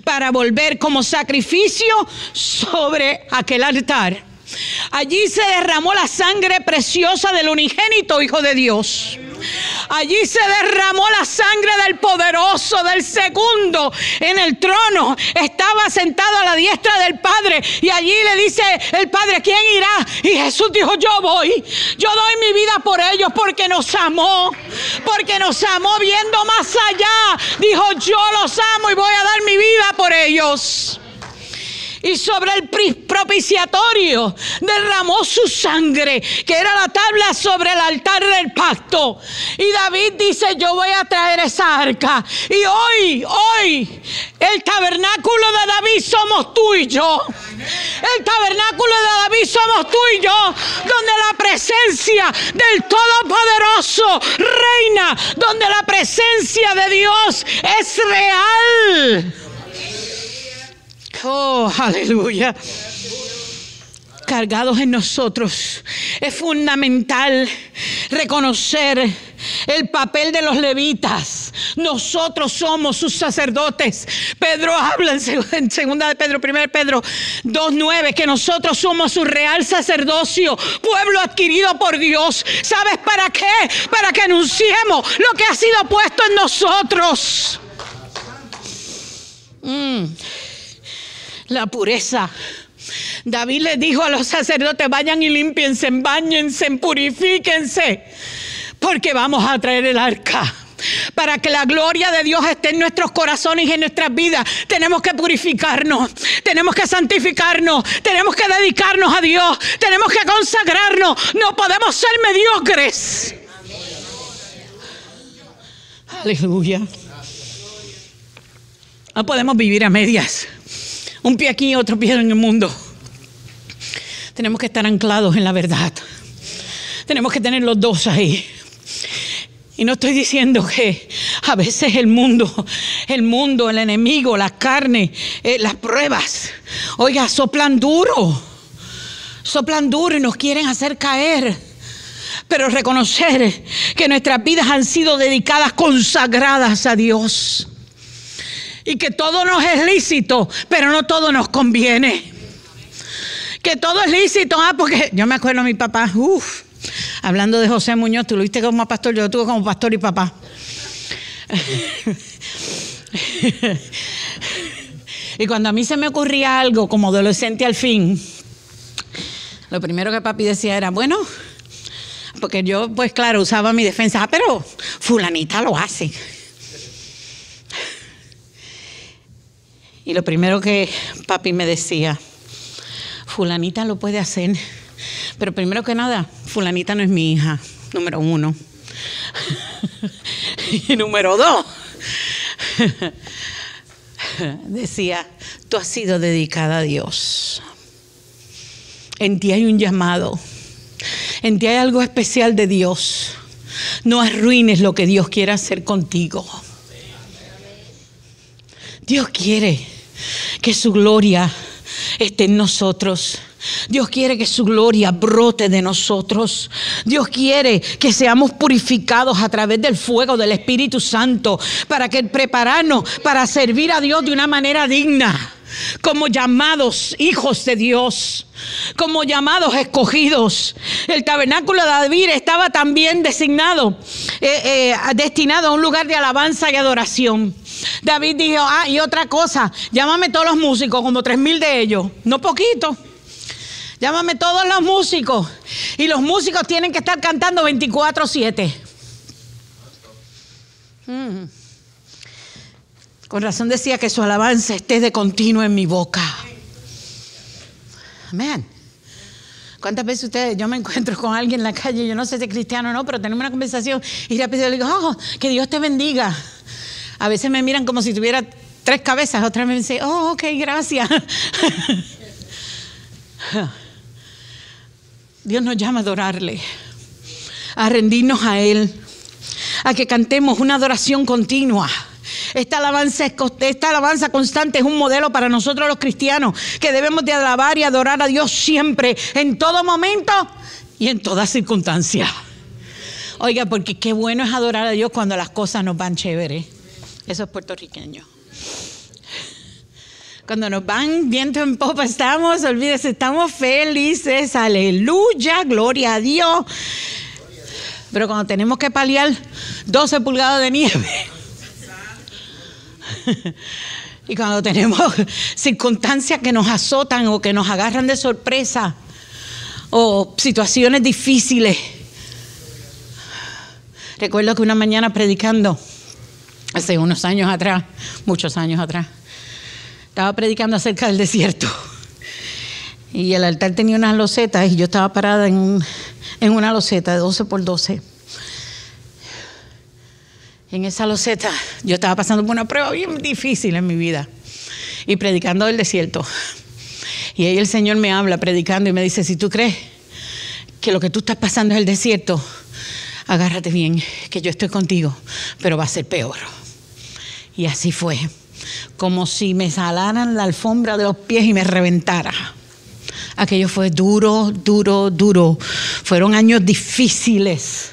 para volver como sacrificio sobre aquel altar. Allí se derramó la sangre preciosa del unigénito Hijo de Dios. Allí se derramó la sangre del poderoso, del segundo en el trono. Estaba sentado a la diestra del Padre y allí le dice el Padre, ¿quién irá? Y Jesús dijo, yo voy. Yo doy mi vida por ellos porque nos amó. Porque nos amó viendo más allá. Dijo, yo los amo y voy a dar mi vida por ellos. Y sobre el propiciatorio derramó su sangre, que era la tabla sobre el altar del pacto. Y David dice, yo voy a traer esa arca. Y hoy, el tabernáculo de David somos tú y yo. El tabernáculo de David somos tú y yo, donde la presencia del Todopoderoso reina, donde la presencia de Dios es real. Oh, aleluya. Cargados en nosotros. Es fundamental reconocer el papel de los levitas nosotros somos sus sacerdotes. Pedro habla en 2 de Pedro, 1 Pedro 2:9, que nosotros somos su real sacerdocio, pueblo adquirido por Dios. ¿Sabes para qué? Para que anunciemos lo que ha sido puesto en nosotros. La pureza. David le dijo a los sacerdotes: vayan y límpiense, báñense, purifíquense, porque vamos a traer el arca. Para que la gloria de Dios esté en nuestros corazones y en nuestras vidas, tenemos que purificarnos, tenemos que santificarnos, tenemos que dedicarnos a Dios, tenemos que consagrarnos. No podemos ser mediocres. Aleluya. No podemos vivir a medias, un pie aquí y otro pie en el mundo. Tenemos que estar anclados en la verdad. Tenemos que tener los dos ahí. Y no estoy diciendo que a veces el mundo, el enemigo, la carne, las pruebas, oiga, soplan duro y nos quieren hacer caer. Pero reconocer que nuestras vidas han sido dedicadas, consagradas a Dios. Y que todo nos es lícito, pero no todo nos conviene. Que todo es lícito, porque yo me acuerdo a mi papá, hablando de José Muñoz, tú lo viste como pastor, yo lo tuve como pastor y papá. Y cuando a mí se me ocurría algo como adolescente al fin, lo primero que papi decía era, bueno, porque yo pues claro usaba mi defensa, pero fulanita lo hace. Y lo primero que papi me decía, fulanita lo puede hacer, pero primero que nada, fulanita no es mi hija, número 1. Y número 2, decía, tú has sido dedicada a Dios. En ti hay un llamado, en ti hay algo especial de Dios. No arruines lo que Dios quiere hacer contigo. Dios quiere que su gloria esté en nosotros. Dios quiere que su gloria brote de nosotros. Dios quiere que seamos purificados a través del fuego del Espíritu Santo para que prepararnos para servir a Dios de una manera digna. Como llamados hijos de Dios, como llamados escogidos. El tabernáculo de David estaba también destinado a un lugar de alabanza y adoración. David dijo, y otra cosa, llámame todos los músicos, como 3,000 de ellos, no poquito. Llámame todos los músicos. Y los músicos tienen que estar cantando 24/7. Con razón decía que su alabanza esté de continuo en mi boca. Amén. ¿Cuántas veces yo me encuentro con alguien en la calle, yo no sé si es cristiano o no, pero tenemos una conversación y rápido le digo, que Dios te bendiga. A veces me miran como si tuviera 3 cabezas, otras me dicen, ok, gracias. Dios nos llama a adorarle, a rendirnos a Él, a que cantemos una adoración continua. Esta alabanza constante es un modelo para nosotros los cristianos, que debemos de alabar y adorar a Dios siempre, en todo momento y en toda circunstancia. Oiga, porque qué bueno es adorar a Dios cuando las cosas nos van chévere. Eso es puertorriqueño. Cuando nos van viento en popa, estamos felices, aleluya, gloria a Dios. Pero cuando tenemos que paliar 12 pulgadas de nieve, y cuando tenemos circunstancias que nos azotan o que nos agarran de sorpresa, o situaciones difíciles. Recuerdo que una mañana predicando, hace unos años atrás, muchos años atrás, estaba predicando acerca del desierto. Y el altar tenía unas losetas y yo estaba parada en una loseta de 12 por 12. En esa loseta yo estaba pasando por una prueba bien difícil en mi vida y predicando del desierto. Y ahí el Señor me habla predicando y me dice, si tú crees que lo que tú estás pasando es el desierto, agárrate bien, que yo estoy contigo, pero va a ser peor. Y así fue, como si me salaran la alfombra de los pies y me reventara. Aquello fue duro, duro, duro. Fueron años difíciles.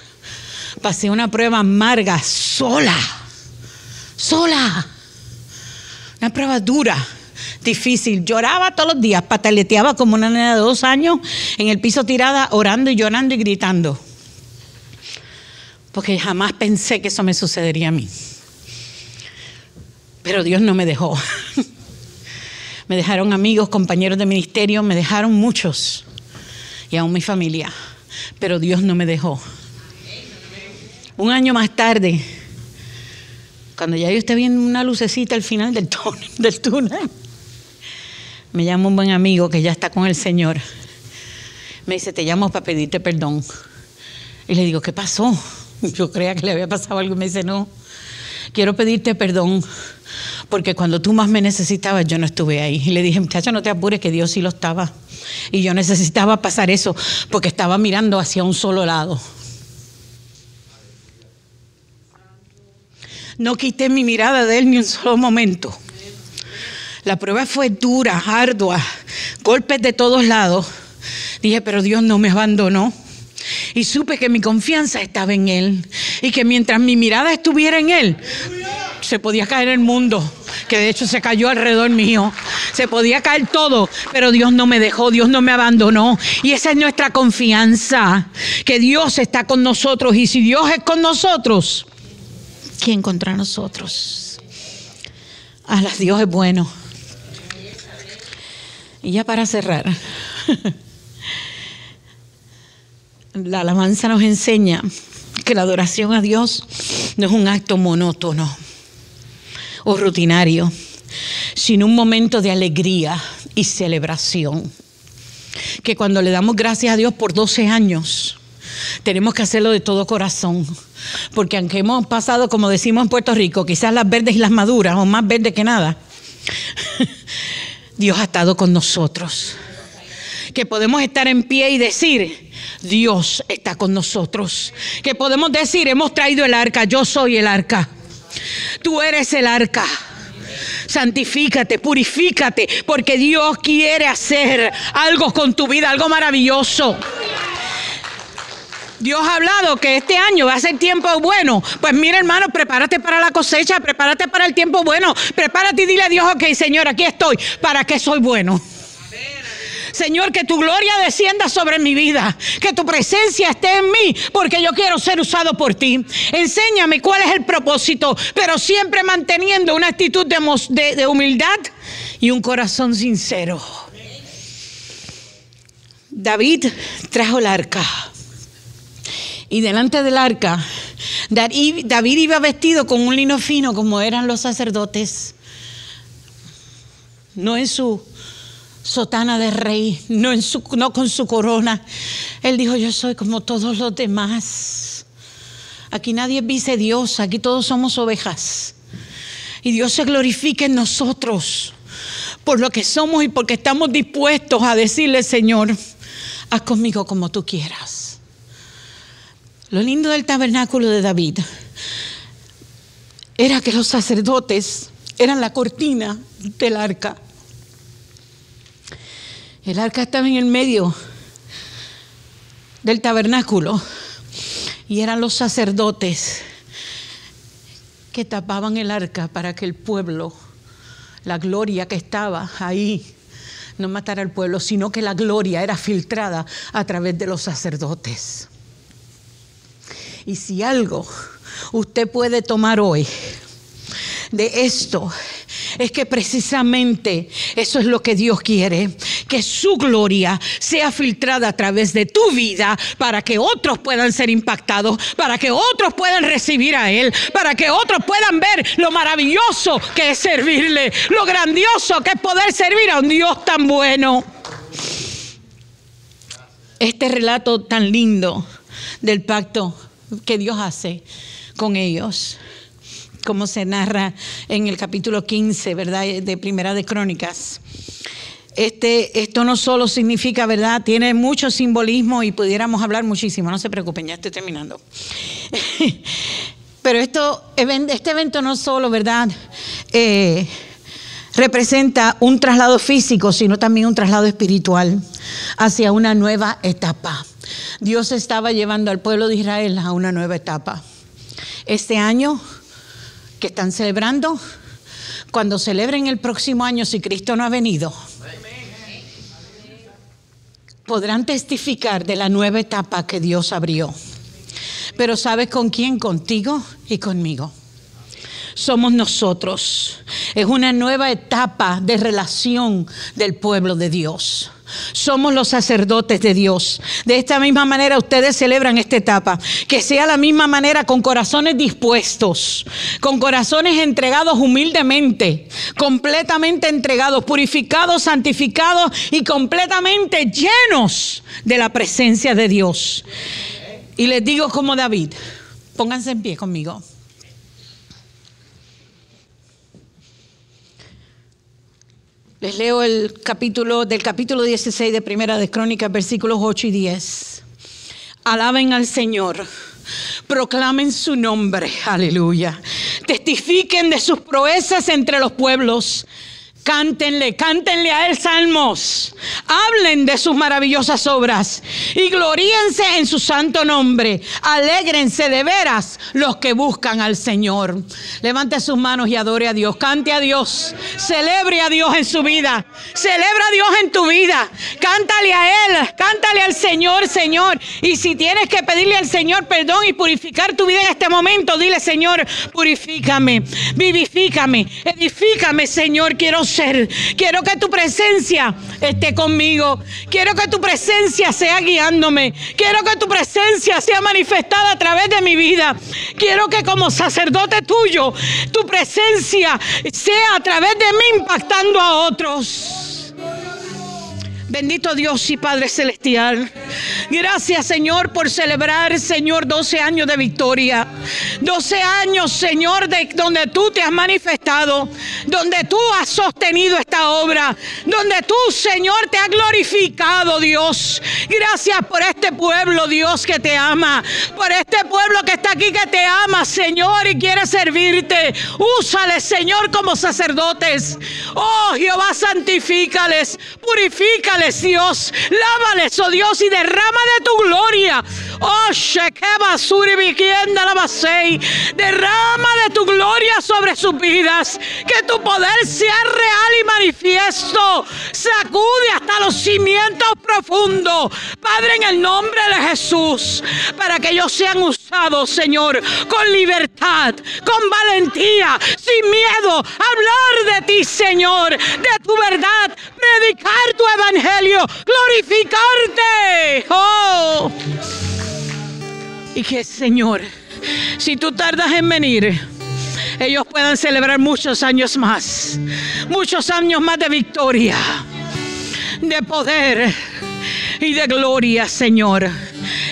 Pasé una prueba amarga, sola. sola. Una prueba dura, difícil. Lloraba todos los días, pataleteaba como una nena de 2 años en el piso tirada, orando y llorando y gritando. Porque jamás pensé que eso me sucedería a mí. Pero Dios no me dejó. Me dejaron amigos, compañeros de ministerio, me dejaron muchos. Y aún mi familia. Pero Dios no me dejó. Un año más tarde, cuando ya yo esté viendo una lucecita al final del túnel, me llama un buen amigo que ya está con el Señor. Me dice, te llamo para pedirte perdón. Y le digo, ¿qué pasó? Yo creía que le había pasado algo y me dice, no, quiero pedirte perdón porque cuando tú más me necesitabas yo no estuve ahí. Y le dije, muchacha, no te apures, que Dios sí lo estaba. Y yo necesitaba pasar eso porque estaba mirando hacia un solo lado. No quité mi mirada de él ni un solo momento. La prueba fue dura, ardua, golpes de todos lados. Dije, pero Dios no me abandonó. Y supe que mi confianza estaba en Él. Y que mientras mi mirada estuviera en Él, se podía caer el mundo. Que de hecho se cayó alrededor mío. Se podía caer todo. Pero Dios no me dejó, Dios no me abandonó. Y esa es nuestra confianza. Que Dios está con nosotros. Y si Dios es con nosotros, ¿quién contra nosotros? Dios es bueno. Y ya para cerrar, la alabanza nos enseña que la adoración a Dios no es un acto monótono o rutinario, sino un momento de alegría y celebración. Que cuando le damos gracias a Dios por 12 años, tenemos que hacerlo de todo corazón. Porque aunque hemos pasado, como decimos en Puerto Rico, quizás las verdes y las maduras, o más verdes que nada, Dios ha estado con nosotros. Que podemos estar en pie y decir, Dios está con nosotros. Que podemos decir, hemos traído el arca, yo soy el arca. Tú eres el arca. Santifícate, purifícate, porque Dios quiere hacer algo con tu vida, algo maravilloso. Dios ha hablado que este año va a ser tiempo bueno. Pues mira, hermano, prepárate para la cosecha, prepárate para el tiempo bueno. Prepárate y dile a Dios, ok, Señor, aquí estoy, ¿para qué soy bueno? Señor, que tu gloria descienda sobre mi vida, que tu presencia esté en mí, porque yo quiero ser usado por ti. Enséñame cuál es el propósito, pero siempre manteniendo una actitud de humildad y un corazón sincero. David trajo el arca. Y delante del arca, David iba vestido con un lino fino como eran los sacerdotes. No en su sotana de rey, no con su corona. Él dijo, yo soy como todos los demás. Aquí nadie es vicedios, aquí todos somos ovejas. Y Dios se glorifica en nosotros por lo que somos y porque estamos dispuestos a decirle, Señor, haz conmigo como tú quieras. Lo lindo del tabernáculo de David era que los sacerdotes eran la cortina del arca. El arca estaba en el medio del tabernáculo y eran los sacerdotes que tapaban el arca para que el pueblo, la gloria que estaba ahí, no matara al pueblo, sino que la gloria era filtrada a través de los sacerdotes. Y si algo usted puede tomar hoy de esto, es que precisamente eso es lo que Dios quiere, que su gloria sea filtrada a través de tu vida para que otros puedan ser impactados, para que otros puedan recibir a Él, para que otros puedan ver lo maravilloso que es servirle, lo grandioso que es poder servir a un Dios tan bueno. Este relato tan lindo del pacto que Dios hace con ellos, como se narra en el capítulo 15, ¿verdad?, de Primera de Crónicas. Esto no solo significa, ¿verdad?, tiene mucho simbolismo y pudiéramos hablar muchísimo, no se preocupen, ya estoy terminando. Pero este evento no solo, ¿verdad?, representa un traslado físico, sino también un traslado espiritual hacia una nueva etapa. Dios estaba llevando al pueblo de Israel a una nueva etapa. Este año que están celebrando, cuando celebren el próximo año, si Cristo no ha venido, podrán testificar de la nueva etapa que Dios abrió. Pero ¿sabes con quién? Contigo y conmigo. Somos nosotros. Es una nueva etapa de relación del pueblo de Dios. Somos los sacerdotes de Dios. De esta misma manera ustedes celebran esta etapa. Que sea la misma manera, con corazones dispuestos, con corazones entregados humildemente, completamente entregados, purificados, santificados y completamente llenos de la presencia de Dios. Y les digo como David, pónganse en pie conmigo. Les leo el capítulo 16 de Primera de Crónicas, versículos 8 y 10. Alaben al Señor, proclamen su nombre, aleluya. Testifiquen de sus proezas entre los pueblos. Cántenle a Él salmos. Hablen de sus maravillosas obras y gloríense en su santo nombre. Alégrense de veras los que buscan al Señor. Levante sus manos y adore a Dios. Cante a Dios. Celebre a Dios en su vida. Celebra a Dios en tu vida. Cántale a Él. Cántale al Señor, Señor. Y si tienes que pedirle al Señor perdón y purificar tu vida en este momento, dile: Señor, purifícame, vivifícame, edifícame, Señor. Quiero que tu presencia esté conmigo. Quiero que tu presencia sea guiándome. Quiero que tu presencia sea manifestada a través de mi vida. Quiero que como sacerdote tuyo, tu presencia sea a través de mí impactando a otros. Bendito Dios y Padre Celestial. Gracias, Señor, por celebrar, Señor, 12 años de victoria. 12 años, Señor, de donde tú te has manifestado, donde tú has sostenido esta obra, donde tú, Señor, te has glorificado, Dios. Gracias por este pueblo, Dios, que te ama. Por este pueblo que está aquí, que te ama, Señor, y quiere servirte. Úsales, Señor, como sacerdotes. Oh, Jehová, santifícales, purifícales, Dios, lávales, oh Dios, y derrama de tu gloria. Oh, Shekeba Suribikienda Labasei, derrama de tu gloria sobre sus vidas. Que tu poder sea real y manifiesto. Sacude hasta los cimientos profundos, Padre, en el nombre de Jesús, para que ellos sean usados, Señor, con libertad, con valentía, sin miedo, hablar de ti, Señor, de tu verdad, predicar tu evangelio, glorificarte. Oh, y que, Señor, si tú tardas en venir, ellos puedan celebrar muchos años más de victoria, de poder y de gloria, Señor.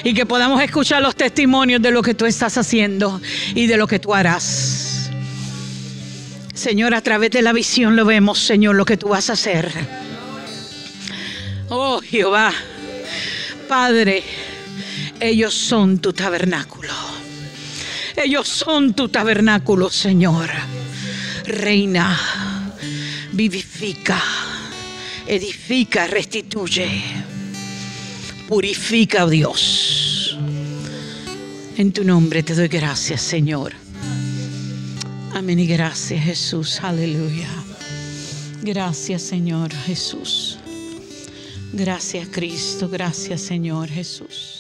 Y que podamos escuchar los testimonios de lo que tú estás haciendo y de lo que tú harás. Señor, a través de la visión lo vemos, Señor, lo que tú vas a hacer. Oh, Jehová, Padre, ellos son tu tabernáculo. Ellos son tu tabernáculo, Señor. Reina, vivifica, edifica, restituye, purifica, oh Dios. En tu nombre te doy gracias, Señor. Amén y gracias, Jesús. Aleluya. Gracias, Señor Jesús. Gracias, Cristo. Gracias, Señor Jesús.